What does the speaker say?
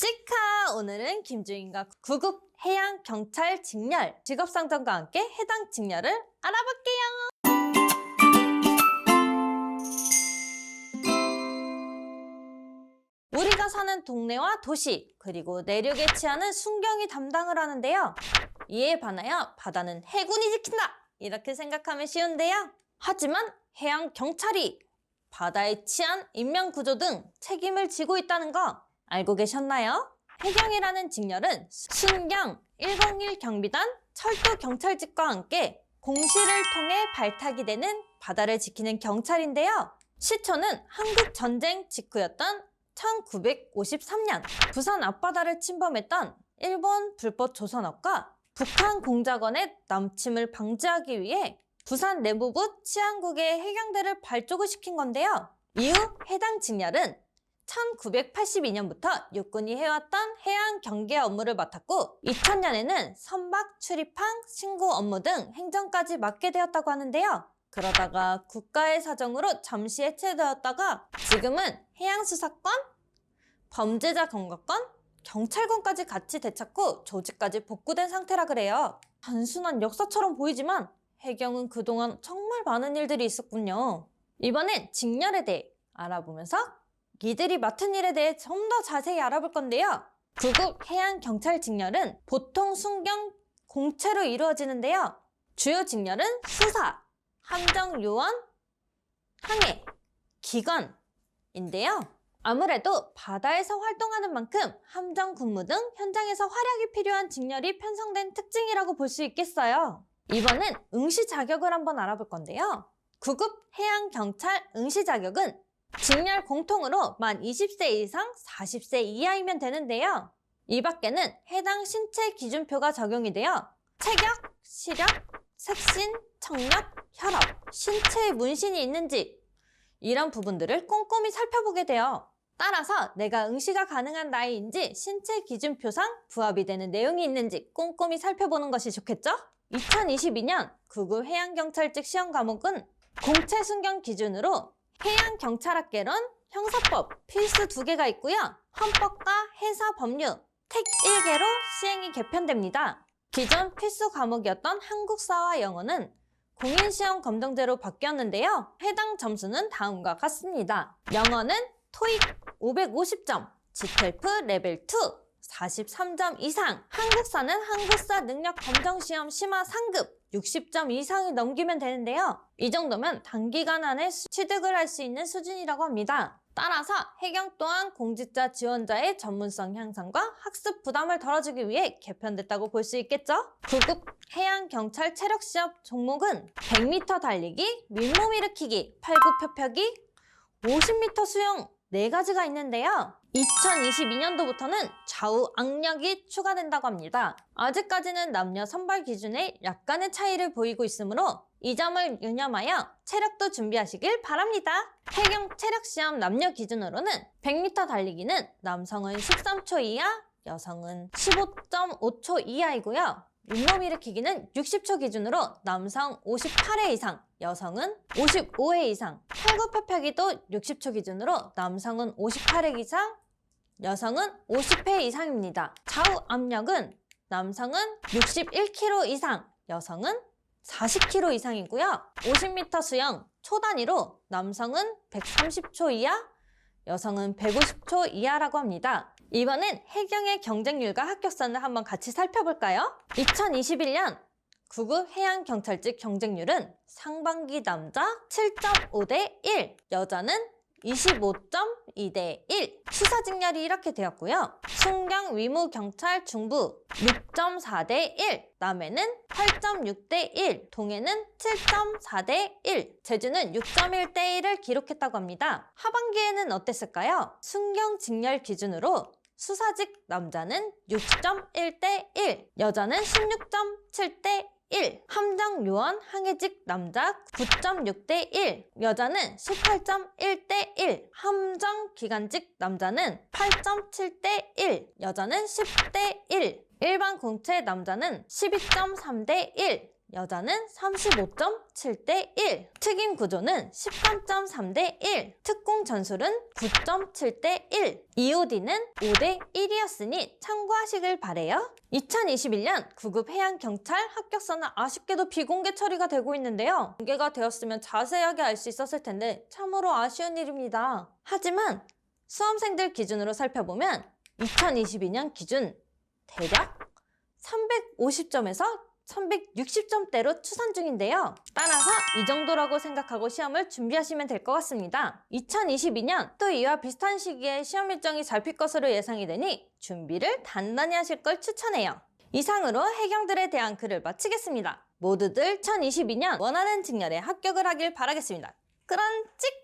치카! 오늘은 김주인과 구급 해양경찰 직렬 직업상정과 함께 해당 직렬을 알아볼게요. 우리가 사는 동네와 도시, 그리고 내륙에 치안은 순경이 담당을 하는데요. 이에 반하여 바다는 해군이 지킨다! 이렇게 생각하면 쉬운데요. 하지만 해양경찰이 바다의 치안, 인명구조 등 책임을 지고 있다는 거 알고 계셨나요? 해경이라는 직렬은 순경, 101 경비단, 철도 경찰직과 함께 공시를 통해 발탁이 되는 바다를 지키는 경찰인데요. 시초는 한국 전쟁 직후였던 1953년 부산 앞바다를 침범했던 일본 불법 조선업과 북한 공작원의 남침을 방지하기 위해 부산 내무부 치안국의 해경대를 발족을 시킨 건데요. 이후 해당 직렬은 1982년부터 육군이 해왔던 해양 경계 업무를 맡았고 2000년에는 선박 출입항 신고 업무 등 행정까지 맡게 되었다고 하는데요. 그러다가 국가의 사정으로 잠시 해체되었다가 지금은 해양수사권, 범죄자 검거권, 경찰권까지 같이 되찾고 조직까지 복구된 상태라 그래요. 단순한 역사처럼 보이지만 해경은 그동안 정말 많은 일들이 있었군요. 이번엔 직렬에 대해 알아보면서 이들이 맡은 일에 대해 좀 더 자세히 알아볼 건데요. 구급 해양경찰 직렬은 보통 순경 공채로 이루어지는데요. 주요 직렬은 수사, 함정요원, 항해, 기관인데요. 아무래도 바다에서 활동하는 만큼 함정 근무 등 현장에서 활약이 필요한 직렬이 편성된 특징이라고 볼 수 있겠어요. 이번엔 응시 자격을 한번 알아볼 건데요. 구급 해양경찰 응시 자격은 직렬 공통으로 만 20세 이상 40세 이하이면 되는데요. 이 밖에는 해당 신체 기준표가 적용이 되어 체격, 시력, 색신, 청력, 혈압, 신체에 문신이 있는지 이런 부분들을 꼼꼼히 살펴보게 돼요. 따라서 내가 응시가 가능한 나이인지 신체 기준표상 부합이 되는 내용이 있는지 꼼꼼히 살펴보는 것이 좋겠죠? 2022년 구급 해양경찰직 시험 과목은 공채 순경 기준으로 해양경찰학개론, 형사법 필수 2개가 있고요. 헌법과 해사법률, 택 1개로 시행이 개편됩니다. 기존 필수 과목이었던 한국사와 영어는 공인시험 검정제로 바뀌었는데요. 해당 점수는 다음과 같습니다. 영어는 토익 550점, 지텔프 레벨 2 43점 이상, 한국사는 한국사 능력 검정시험 심화 상급 60점 이상을 넘기면 되는데요. 이 정도면 단기간 안에 취득을 할 수 있는 수준이라고 합니다. 따라서 해경 또한 공직자 지원자의 전문성 향상과 학습 부담을 덜어주기 위해 개편됐다고 볼 수 있겠죠? 구급 해양경찰 체력시험 종목은 100m 달리기, 민몸 일으키기, 팔굽혀펴기, 50m 수영 4가지가 있는데요. 2022년도부터는 좌우 악력이 추가된다고 합니다. 아직까지는 남녀 선발 기준에 약간의 차이를 보이고 있으므로 이 점을 유념하여 체력도 준비하시길 바랍니다. 해경 체력시험 남녀 기준으로는 100m 달리기는 남성은 13초 이하, 여성은 15.5초 이하이고요. 윗몸 일으키기는 60초 기준으로 남성 58회 이상, 여성은 55회 이상, 팔굽혀펴기도 60초 기준으로 남성은 58회 이상, 여성은 50회 이상입니다. 좌우 압력은 남성은 61kg 이상, 여성은 40kg 이상이고요. 50m 수영 초 단위로 남성은 130초 이하, 여성은 150초 이하라고 합니다. 이번엔 해경의 경쟁률과 합격선을 한번 같이 살펴볼까요? 2021년 구급 해양경찰직 경쟁률은 상반기 남자 7.5대 1, 여자는 25.2대 1. 수사직렬이 이렇게 되었고요. 순경 위무경찰 중부 6.4대 1, 남해는 8.6대 1, 동해는 7.4대 1, 제주는 6.1대 1을 기록했다고 합니다. 하반기에는 어땠을까요? 순경 직렬 기준으로 수사직 남자는 6.1대 1, 여자는 16.7대 1, 함정요원 항해직 남자 9.6대 1, 여자는 18.1대 1, 함정기관직 남자는 8.7대 1, 여자는 10대 1, 일반 공채 남자는 12.3대 1, 여자는 35.7대 1, 특임 구조는 13.3대 1, 특공 전술은 9.7대 1, EOD는 5대 1이었으니 참고하시길 바래요. 2021년 구급 해양경찰 합격서는 아쉽게도 비공개 처리가 되고 있는데요. 공개가 되었으면 자세하게 알 수 있었을 텐데 참으로 아쉬운 일입니다. 하지만 수험생들 기준으로 살펴보면 2022년 기준 대략 350점에서 360점대로 추산 중인데요. 따라서 이 정도라고 생각하고 시험을 준비하시면 될 것 같습니다. 2022년 또 이와 비슷한 시기에 시험 일정이 잡힐 것으로 예상이 되니 준비를 단단히 하실 걸 추천해요. 이상으로 해경들에 대한 글을 마치겠습니다. 모두들 2022년 원하는 직렬에 합격을 하길 바라겠습니다. 그런 찍!